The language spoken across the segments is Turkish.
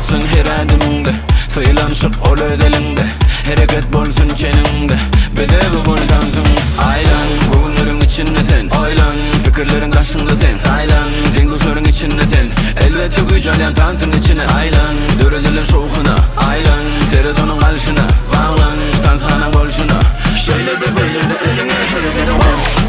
çıksın her adımında, sayılanışık ol ödelinde, hareket bolsun çeninde, bedevi bol dansın. Aylan, koğulların içinde sen, aylan, fikirlerin karşında sen, saylan, dengüslerin içinde sen, elbette güç alayan dansın içine. Aylan, döredilen şovkuna, aylan, serotonin kalışına, bağlan, danshanan bolşuna. Şöyle de böyle de eline harekete koş.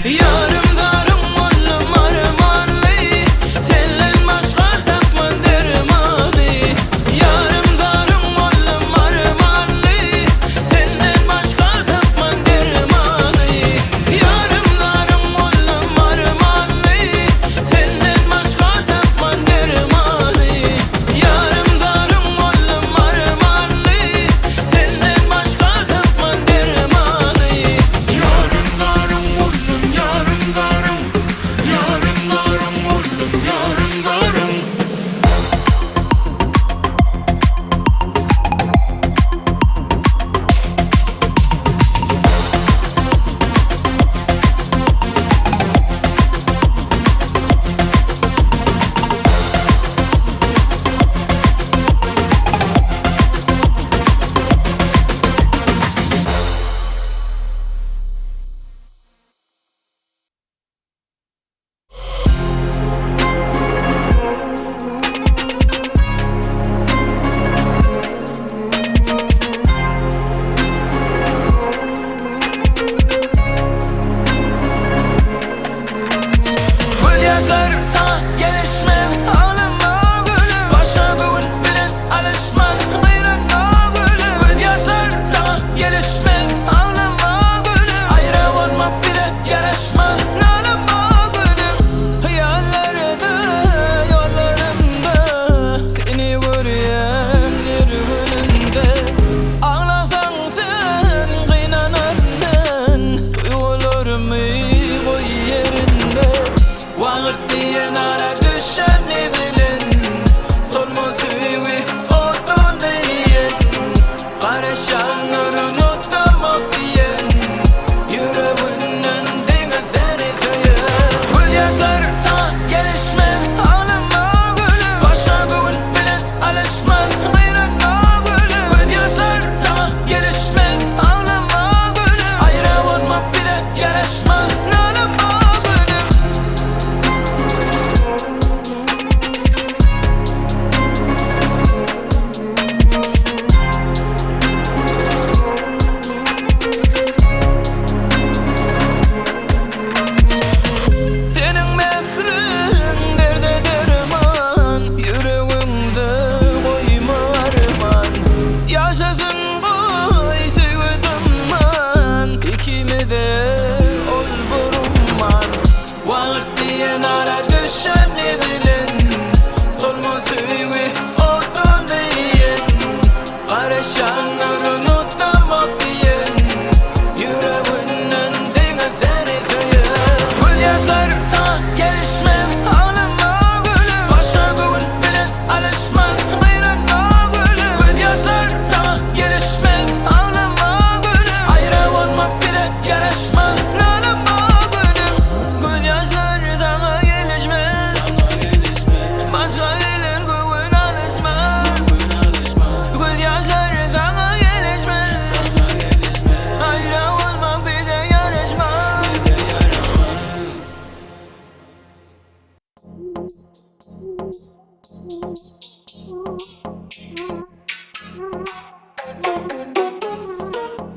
Yarım darım ollum armanlı, senden başka tapman dermanı.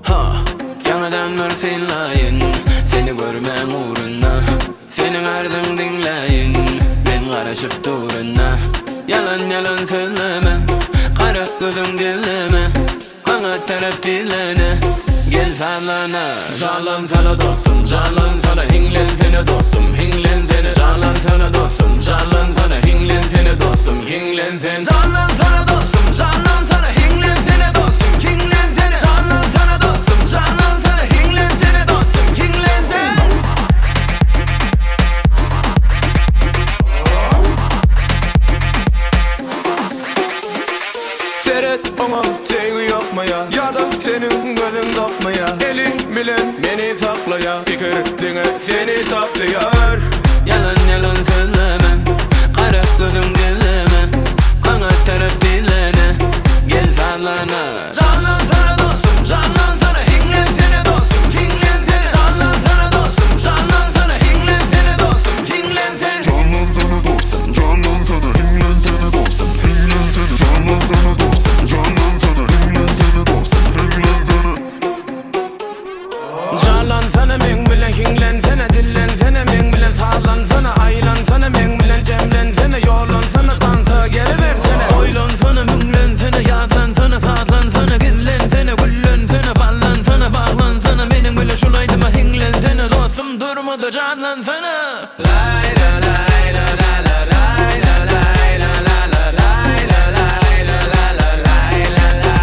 Ha, yamadanlar senlayın, seni görmem uğruna. Senin ardın dinleyin, ben karışıp duruna. Yalan yalan söyleme, kara gözüm dinleme. Bana taraf dilene, gel sallana. Canan sana dostum, canan sana hinglen seni dostum, hinglen seni. Canan sana dostum, canan sana hinglen seni dostum, hinglen seni. Canan sana dostum, canan sana hinglen seni dostum, hinglen seni. Canan sana dostum, canan sana hinglen seni dostum, hinglen seni. Seret ona sevgi yapmaya, ya da senin gözün bakmaya. Eli bilen beni saklaya, fikirdine seni tatlıyor. Yalan yalan söyleme, kara gözüm dinleme. Bana taraf dilene, gel sallana. Canan sana dostum, canan sana hinglen seni dostum, hinglen seni. Canan sana dostum, canan sana hinglen seni dostum, hinglen seni. Canan sana dostum, canan sana hinglen seni dostum, hinglen seni. Canan sana dostum, canan sana hinglen seni dostum, hinglen seni. Canan sana men bilen hinglen sene, dillen sene men bilen sağlan sana. Aylan sana men bilen cemlen sene, yollan sana dansa geliver sene. Oylan sana mümlen sene, yadlan sana sağlan sana. Gillen sene, güllen sene, ballan sana, bağlan sana. Benim bile şulaydıma hinglen sene dostum, durmadı canan sana. Lay la lay la la la lay la lay la la la lay la lay la la la lay la la.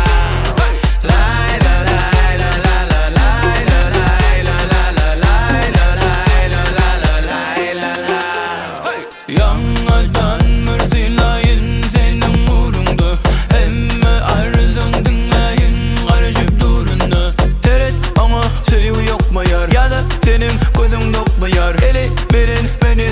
Lay la lay la la la lay la lay la la la lay la lay la la la lay la la. Yanlardan mürzilayın senin uğrunda, emme arzın dinleyin karışıp duruna. Teret ama sevgi yok mu yar, ya da senin gözün yok mu yar? Eli verin beni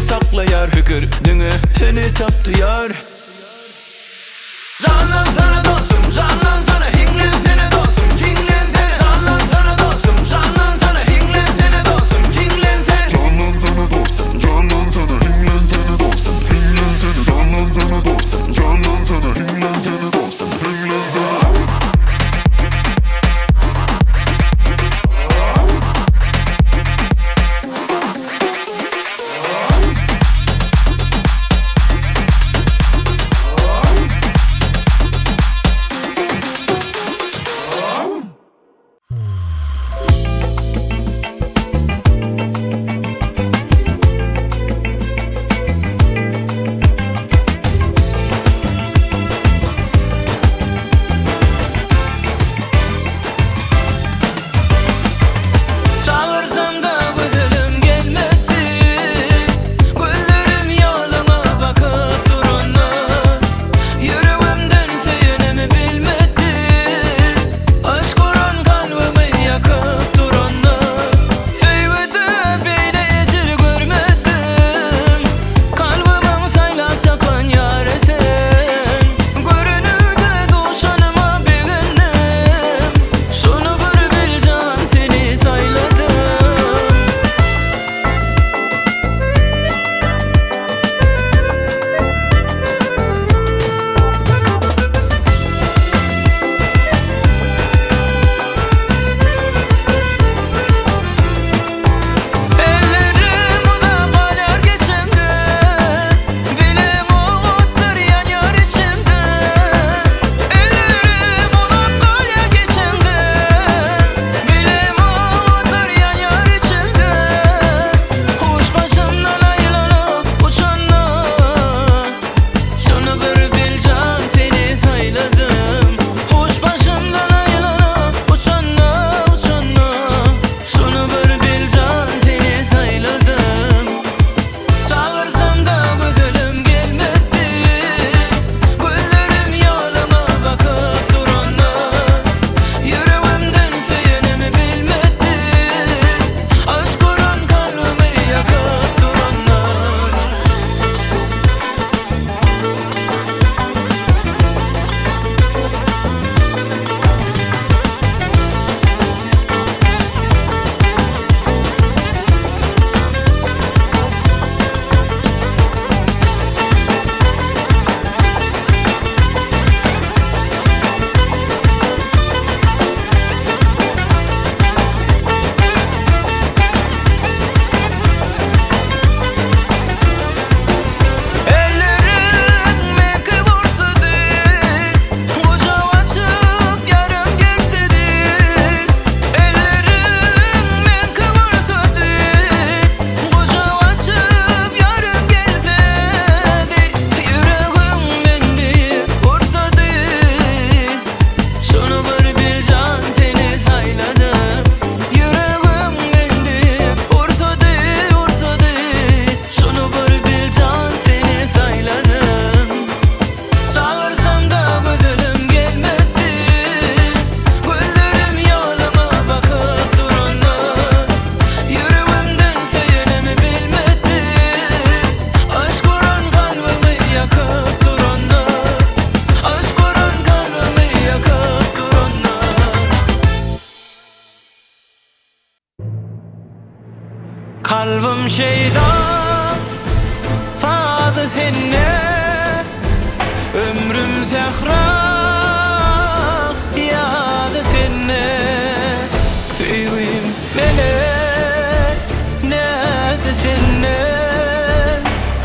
Kalbim şeytan sadı senne, ömrüm zehra yadı senne. Süyüm melek neydi senne,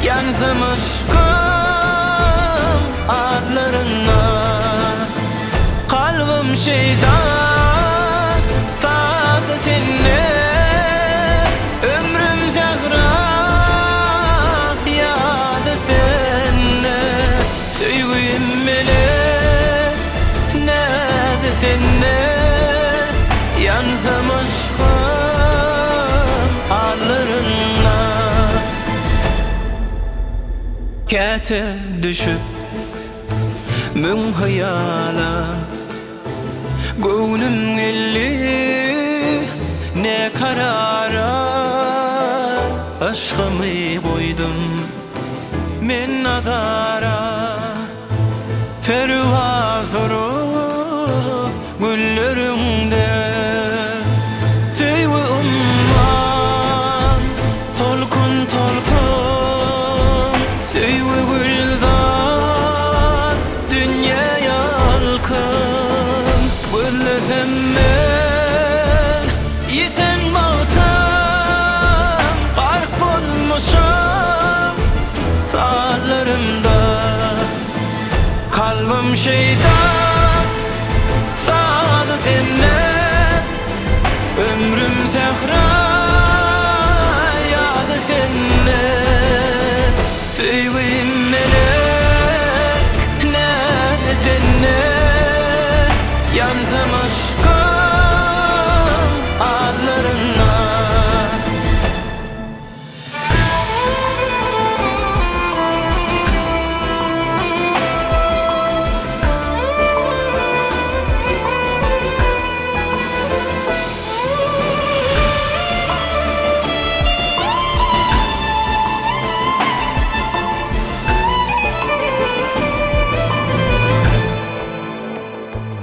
yansım aşkım adlarına. Kalbim şeytan sadı senne, ömrüm zehra yadı senne. Süyüm melek neydi senne, yansım aşkım adlarına. Kete düşüp mün hayala, gönlüm elli ne karara. Aşkımı koydum men nazara, pervazuru güllerinde. Söyle umman tolkun tolkun, söyle güldan dünya yalkın. Gülsem ben yiten mağtan, garip olmuşum sağlarımda. Kalbim şeytan sadı senne, ömrüm zehra yadı senne. Süyüm melek neydi senne, yansım aşkım adlarına.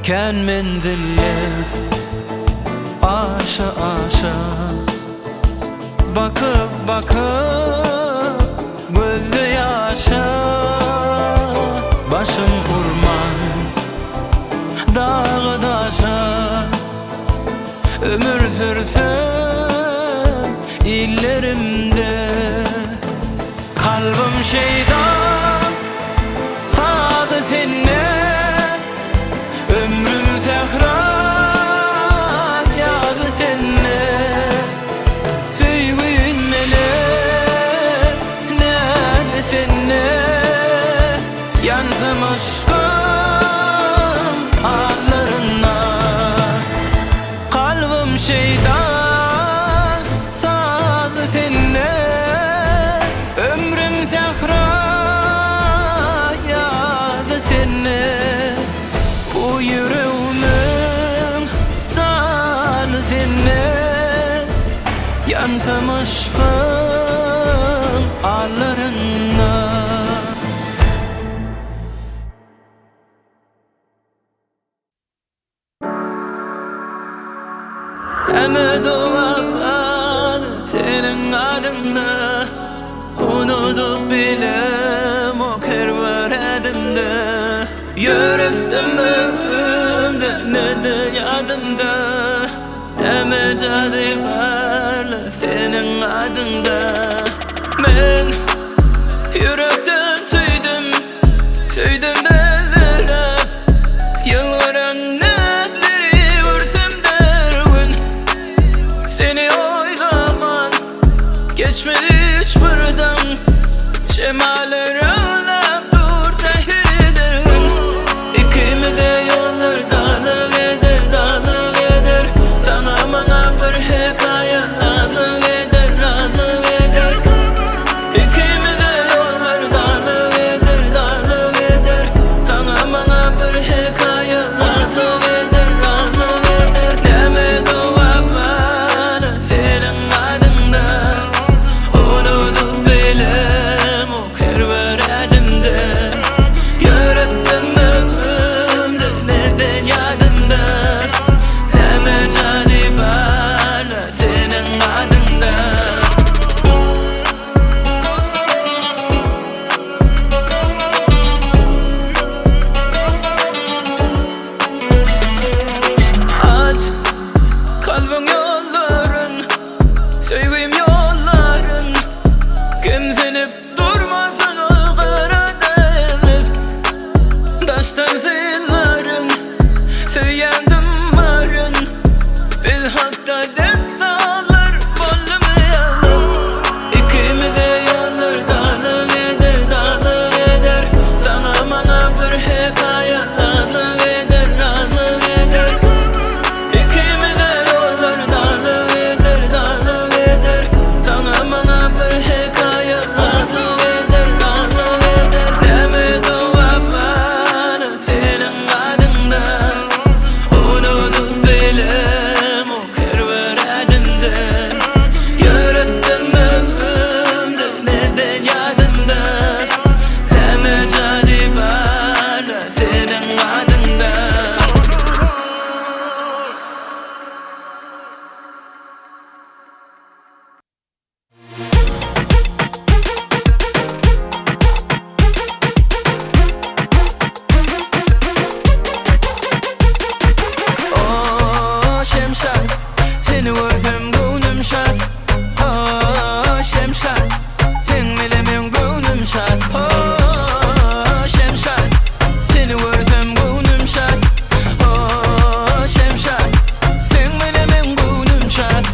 Ken mendiller aşa aşa, bakıp bakıp gözü yaşa. Başım urman dağı daşa, ömür sürsün illerimde. Kalbim şeytan sadı senne, ömrüm zehra yadı senne. Süyün melek neydi senne, yansım aşkım adlarına. Kalbim şeytan sadı senne, ömrüm zehra yadı senne. Bu yüreğimin canı senne, yansım aşkın ağlarına. Emed olan senin adına, unutup bilem o kervar edimde. Yürüstüm ömrümde ne de yadımda, emed adı var senin adında. Ben yürekten süydüm, süydüm derlere, yılvaran netleri vursam dervin. Seni oylaman geçmedi hiç buradan, şemaller ağlam dur zehirlerin. İkimiz de yollar dağlık eder, dağlık eder. Sana bana bir hikaye yılların söyyandım varın. Biz hatta defalar bozmayalım. İkimize yollar dağlık eder. Sana bana bir hikaye dağlık eder. İkimize yollar dağlık eder. Sana bana bir hikaye dağlık eder. Deme dua bana senin adından. Unuttum bilem o kerver adında. Yarattım ömrümde neden yadında. Deme cadi bana senin adından. Oh Şemşat, seni görsem gönlüm şad. Oh Şemşat, sen bilemem gönlüm şad. Oh Şemşat, seni görsem gönlüm şad. Oh Şemşat, sen bilemem gönlüm şad.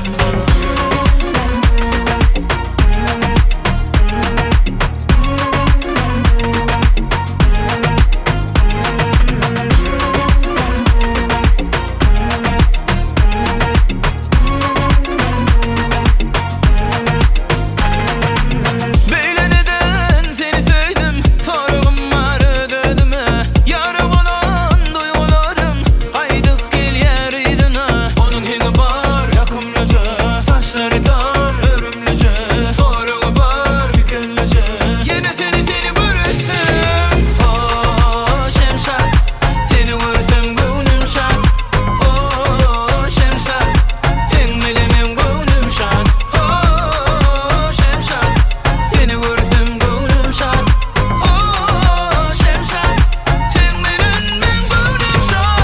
Böyle neden seni sevdim, sorğum var ödedime. Yarı olan duygularım, haydık gel yeridine. Onun hini var yakımlıca, saçları tar örümlüce. Sorğu var fikirlice, yine seni görürsem. Oh Şemşat, seni görsem gönlüm şad. Oh Şemşat, sen bilemem gönlüm şad. Oh Şemşat, seni görsem gönlüm şad. Oh Şemşat, sen bilemem gönlüm şad.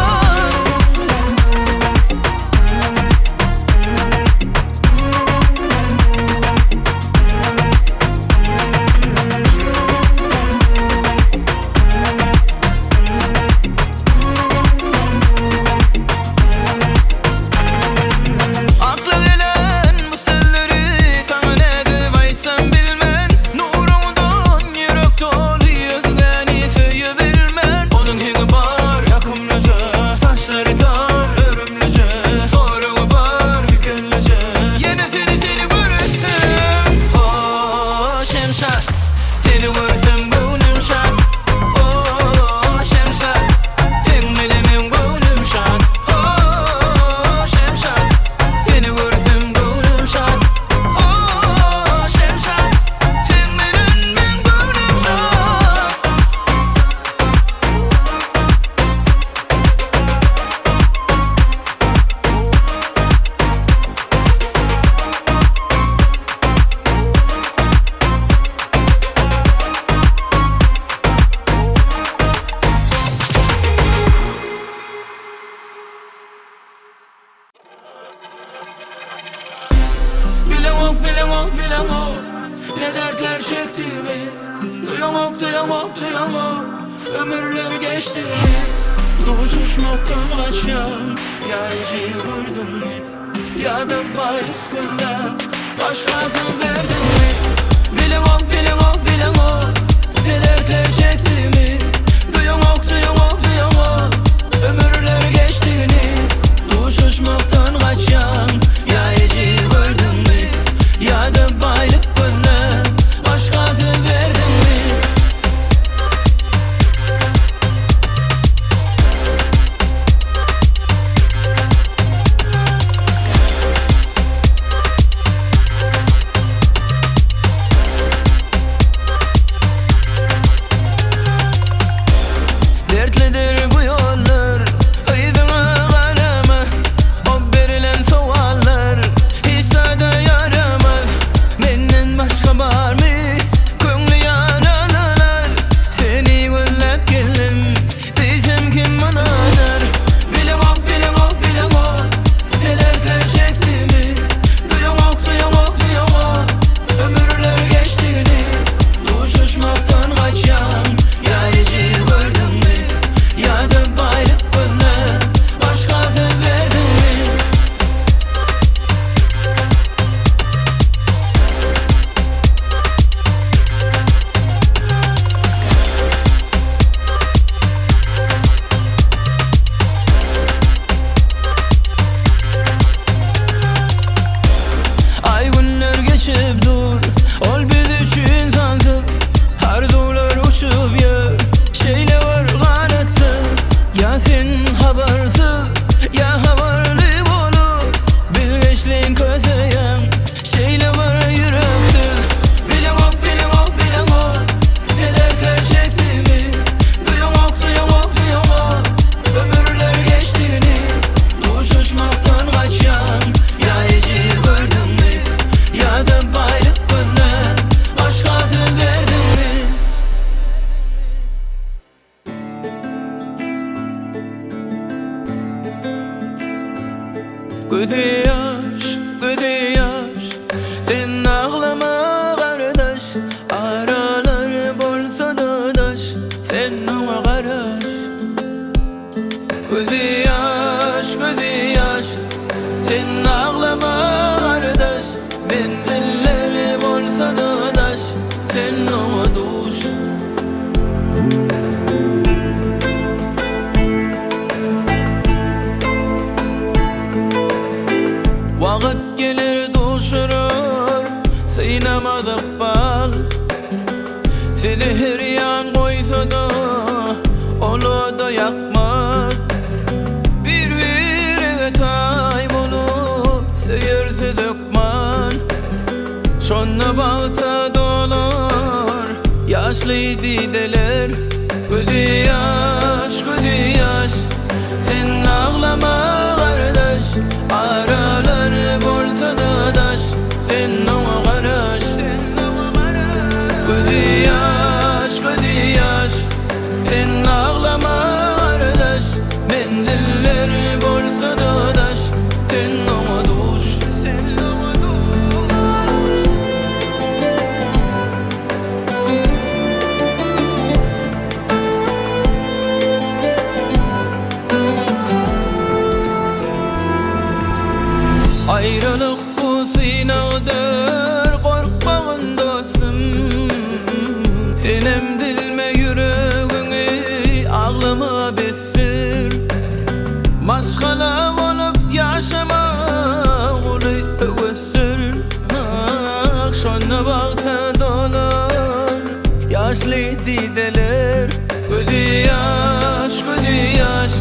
Akla gelen bu sözleri sana ne devaysam bilmen. Nurundan yürek doluyor gani söyleyebilmen. Onun hini var yakımlıca, saçları tar örümlüce. Sorğu var fikirlice, yine seni görürsem. Oh Şemşat, seni görsem gönlüm şad. Oh Şemşat, sen bilemem gönlüm şad. Oh Şemşat, seni görsem gönlüm şad. Oh Şemşat, sen bilemem gönlüm şad. Bilemem ne dertler çektiğimi. Duyamam ömürler geçti. Doğuşmuşmaktan kaçan yayıcıyı gördün mü? Ya da bayrak kızlar başkasın verdin mi? Bilemem ne dertler çektiğimi. Duyamam ömürler geçtiğini. Doğuşmuşmaktan kaçan yayıcıyı gördün mü? Ya da bayrak kızlar başkası verdin mi? Ya Gözi yaş sen ağlama kardeş, aralar bolsa da daş, sen ona karaş. Gözi yaş sen ağlama kardeş, menziller bolsa da daş, sen ona duş. Vakit gelir duşurur, sıynamadık bal. Sizi her yan koysa da, olu da yakmaz. Birbirine tay bulup, söyürse dökman. Şonna bağta dolar, yaşlı dideler. Gözi yaş sen ağlama kardeş, aralar bolsa da daş, sen ona karaş. Gözi yaş sen ağlama kardeş, menziller bolsa da daş, sen ona duş. Ayrılık bu sınavdır, korkmağın dostum. Sen emdilme yüreğini, ağlama besir. Maşgala olup yaşama, ulu övessir. Şonna baksa dolar, yaşlı dideler. Gözi yaş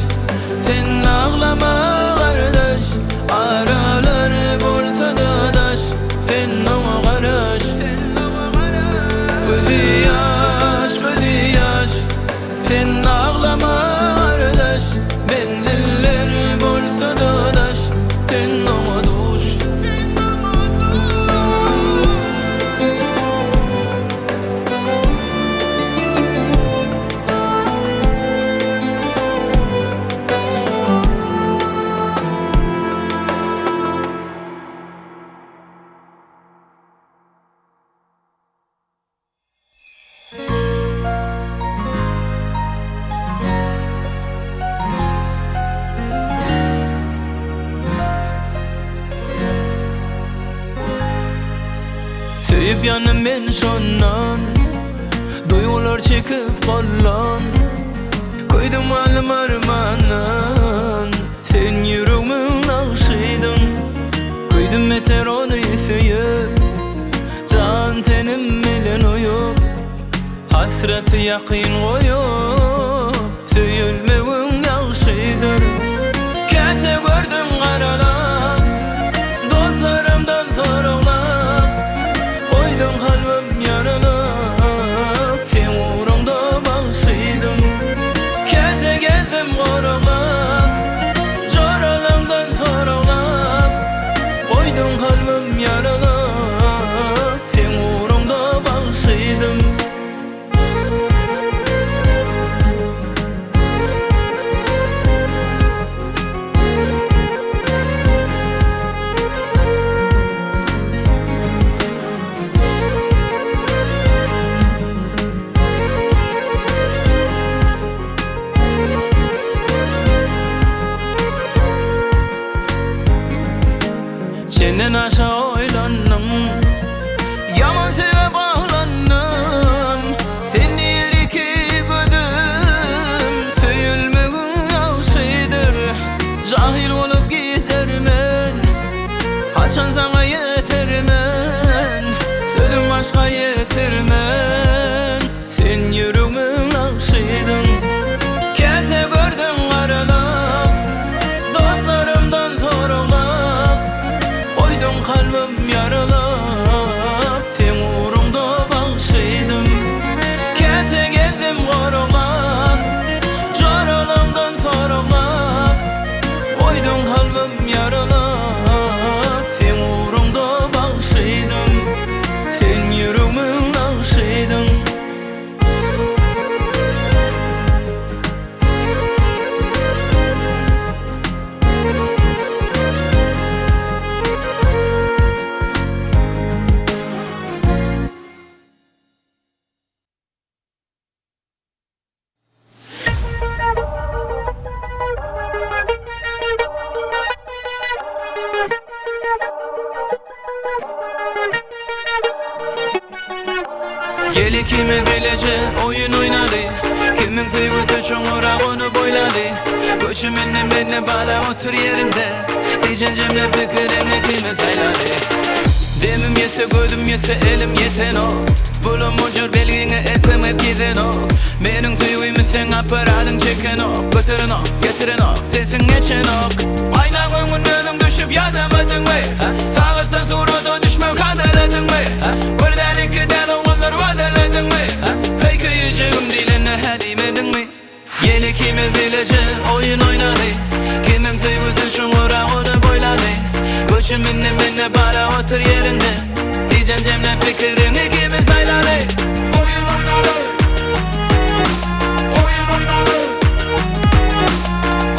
sen ağlama kardeş, aralar bolsa da daş, sen ona karaş. Gözi yaş sen ağlama kardeş, menziller bolsa da daş, sen ona duş. Söyüp yanım ben şondan, duygular çekip kollan. Koydum alım armanan, sen yüreğimin akşıydın. Koydum yeter onu söyüp, can tenim bilen uyup. Hasreti yakın koyup, söyülmeğin akşıydır. Kete gördüm karalan, dostlarımdan sorulak. Koydum kalbim yaralak, sen uğrunda bağışıydım. Kete geldim korulak, coralamdan sorulak. Koydum kalbim yaralak, sen uğrunda bağışıydım. Senden aşağı oylandım, yaman seve bağlandım. Sen yeri ki gözüm, söyülmeğin yakşıdır. Cahil olup gidermen, haçan sana yetermen. Sözüm başka yetermen, sen yüreğimin akşıydın. Kete gördüm karalak, dostlarımdan sorulak. Koydum kalbim yaralak, sen uğrunda bağışıydım. Kete gezdim korulak, coralamdan sorulak. Koydum kalbim yaralak, sen uğrunda bağışıydım. Sen yüreğimin akşıydın. Gel ikimiz bilece oyun oynadı. Kimin tüyütü çoğura onu boyladı. Koşuminle benle bala otur yerinde. Diyecen cemle fikirini kime sayladı. Demim yetse gözüm yetse elim yeten o. Bulum ucur belgine SMS giden o. Benim tüyümü sen aparadın çeken o. Götürün o, getirin o, sesin geçen o. Ayna koymun önüm düşüp yadamadın mı? Sağıttan sonra da düşmem kadaladın mı? Buradan iki de oğullar vadaladın mı? Hey kıyıcığım diline hedimedin mi? Yeni kimi bilece oyun oynadı. Kimin tüyümü çoğura onu boyladı. Koşuminle benle bala otur yerinde. Diyecen cemle fikirini kimi sayladı. Oyun oynadı. Oyun oynadı.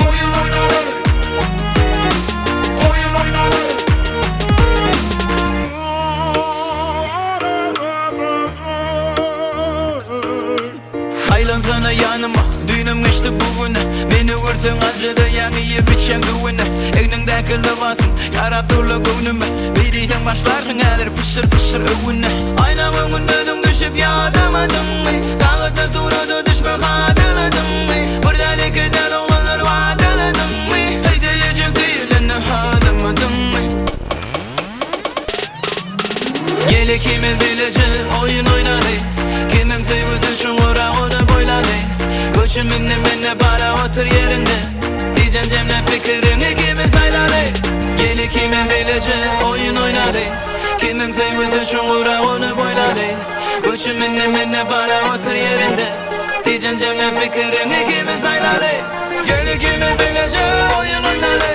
Oyun oynadı. Oyun oynadı. Aylan sana yanıma düğünüm geçti bugüne. Beni vursun acıdı yani yiyip içen güvene. Egningdeki levasın yarab dolu gönlüme. Biriyden başlarsın eğer pışır pışır övüne. Aynamın önünden düşüp yadamadın mı? Sağlıkta sonra düşme kadaladın mı? Buradan iki de oğlanlar vadaladın mı? Hey diyecek değilini hadamadın mı? Gel ikimiz bilece oyun oynadı. Kimin tüyütü çoğura onu boyladı. Koşuminle benle bala otur yerinde. Diyecen cemle fikirini kimi sayladı. Gel ikimiz bilece oyun oynadı. Kimin tüyütü çoğura onu boyladı. Koşuminle benle bala otur yerinde. Diyecen cemle fikirini kimi sayladı. Gel ikimiz bilece oyun oynadı.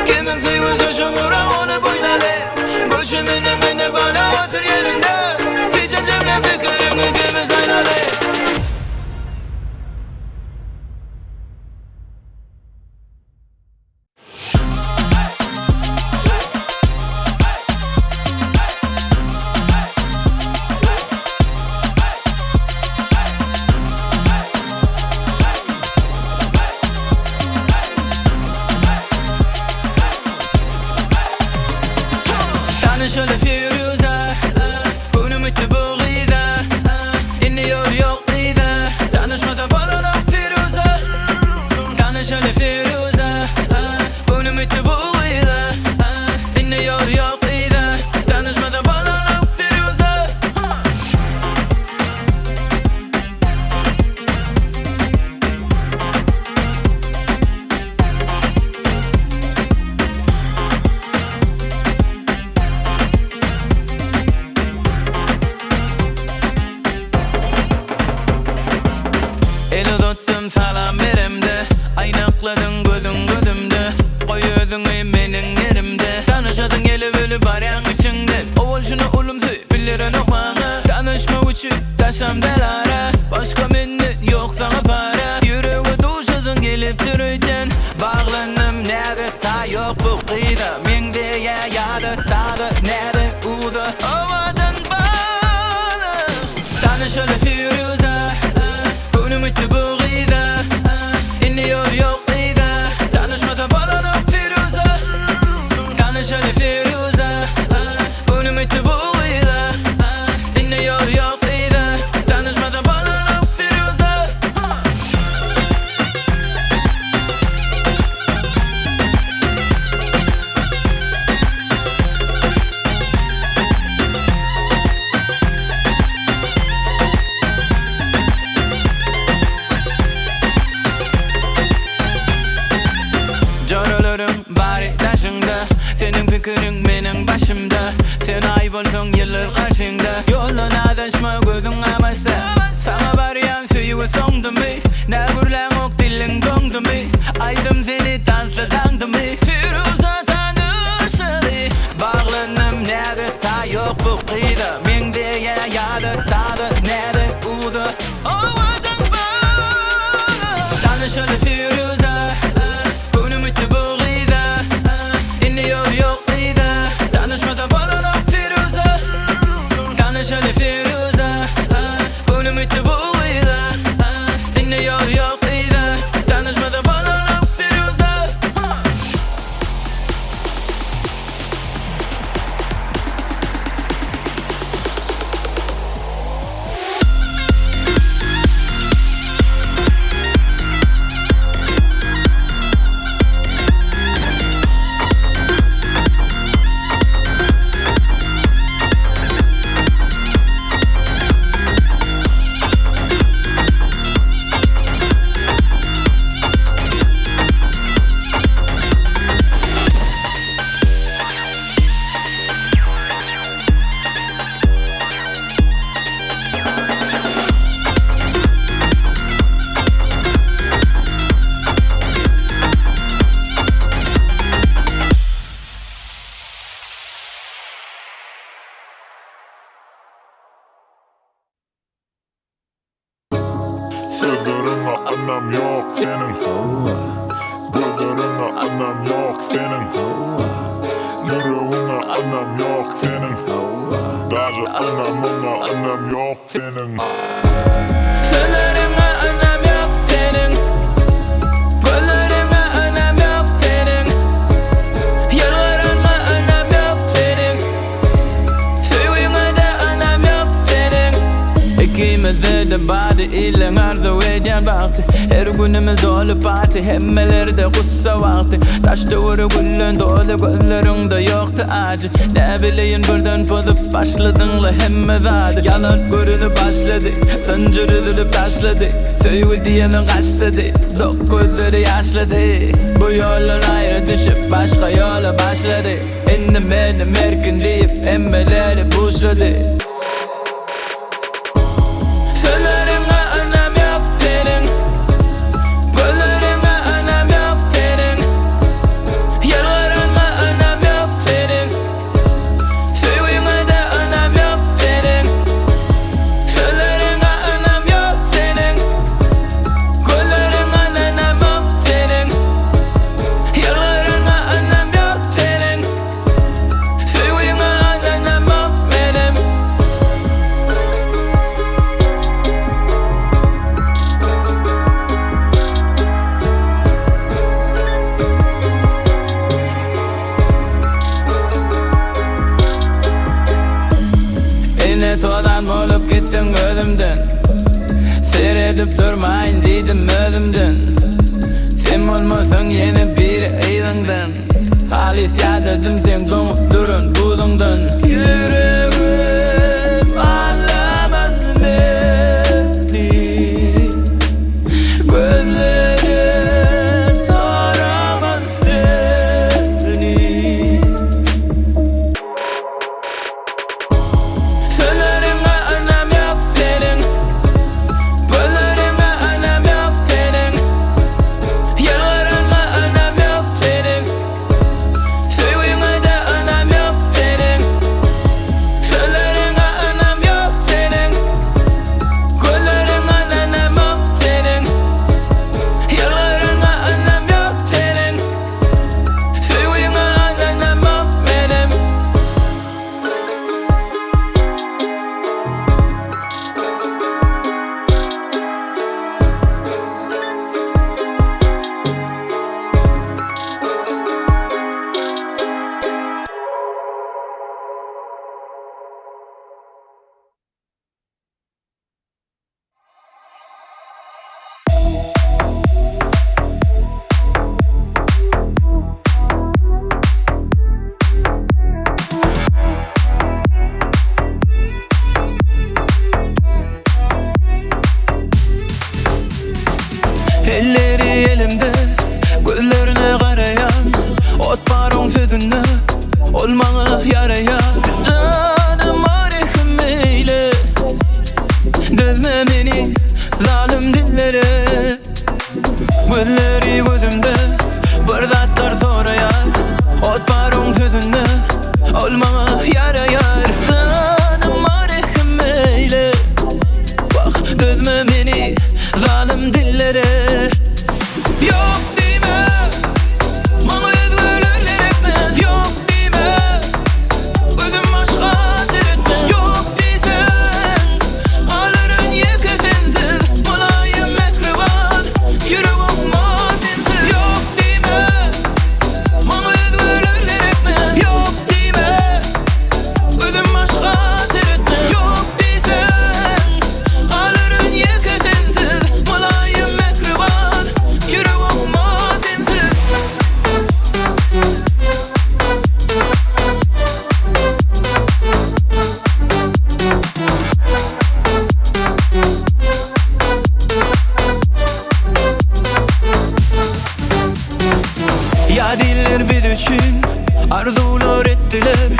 Kimin tüyütü çoğura onu boyladı. Koşuminle benle bala otur yerinde. Diyecen cemle fikirini kimi sayladı. Şöyle Firuze, günüm itti bu gıyda. İnniyor yok gıyda. Tanışmadan bana Firuze. Tanış şöyle Firuze, günüm itti bu gıyda. İnniyor yok gıyda. Tanışmadan bana Firuze. Eli tuttum salam verimde. Aynakladın gözün gözümde. Koyuyordun benim yerimde. Tanışadın eli bölü baryan içinden. Oğul şunu ulumsuy bilirin okmağına. Tanışma uçu taşam delara. Başka minnet yok sana para. Yüreği duşasın gelip duruyken. Bağlanım nerede ta yok bu kıyıda. Men diye ya da sağda nerede uza. Havadan bana. Tanış öyle Firuze. Günüm itti bu gıyda. İnniyor yok gıyda. Tanışmadan bana Firuze. Tanış öyle Firuze. Günüm itti bu gıyda. İnniyor yok gıyda. Tanışmadan bana Firuze. Coralarım bari taşında. Senin fikrin benim başımda. Sen ayıp olsun yıllar karşında. Yoluna adaşma gözün amaçta. Sana barayan suyu sondu mu? Ne burlan ok dilin dondu mu? Aydım seni tansla dandı mı? Firuze tanışadı. Bağlanım nerede ta yok bu kıyıda. Men diye ya da sağda nerede uza. Havadan bana. Tanış öyle Firuze. Günüm itti bu gıyda. İnniyor yok gıyda. Tanışmadan bana Firuze. Tanış öyle Firuze. Günüm itti bu gıyda. İnniyor yok gıyda. Tanışmadan bana Firuze. senin. Gözlerine anlam yok senin. Yüreğine anlam yok senin. Даже anamına anlam yok senin. Sözlerime anlam yok senin. Gözlerime anlam yok senin. Yalvarma anlam yok senin. Sevgime de anlam yok senin. İkimizde de badi ile arzu eden vakti. Her günümüz dolu parti, hemmelerde kussa vakti. Taş duvuru güllün dolu, gözlerinde yoktu acı. Ne bileyim buradan bozup başladın la hemme zadı. Yalan görünüp başladı, zincir üzülüp taşladı. Sevgi diyenin kaçladı, dok gözleri yaşladı. Bu yolun ayrı düşüp başka yola başladı. Indi benim erkin deyip emmeleri puşladı. Sözlerime anlam yok senin. Gözlerime anlam yok senin. Yalvarma anlam yok senin. Sevgime de anlam yok senin. Sözlerime anlam yok senin. Gözlerime anlam yok senin. Yalvarma anlam yok senin. Sevgime anlam yok benim. Yine todan olup gittin gözümden. Seyredip durmayın dedim özümden. Sen olmasan yine bir eylenden. Halis ya dedim sen donup durun buzundan. Yüreğim anlamaz beni. Gözlerim soramaz seni. Sözlerime anlam yok senin. Gözlerime anlam yok senin. Yalvarma anlam yok senin. Sevgime de anlam yok senin. Sözlerime anlam yok senin. Gözlerime anlam yok senin. Yalvarma anlam yok senin. Sevgime anlam yok benim. Elleri elimde, gözlerine karayan. Ot barın sözünde, olmana yarayan. Canım arıkım eyle, dözme beni zalim dillere. Gözleri gözümde, bir zatlar sorayar. Ot barın sözünde, olmana yarayar. Canım arıkım eyle, bak dözme beni zalim dillere. Yok deme, bana ezberlerle etme. Yok deme, gözüm başka seyretme. Yok desen, kalırın yekefensiz. Mulayim mekriban, yüreğim madensiz. Yok deme, bana ezberlerle etme. Yok deme, gözüm başka seyretme. Yok desen, kalırın yekefensiz. Mulayim mekriban, yüreğim madensiz. Ya diller biz için arzular ettiler.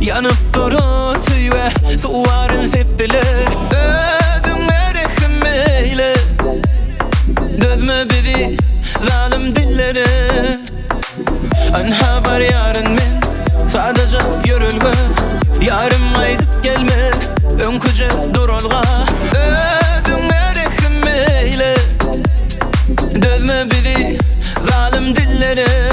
Yanıp duran süve suvarın septiler. Özüm erişim eyle, dözme bizi zalim dillere. An haber yarın men, sadece yürülge. Yarım aydıp gelme, önküce durulga. Özüm erişim eyle, dözme günü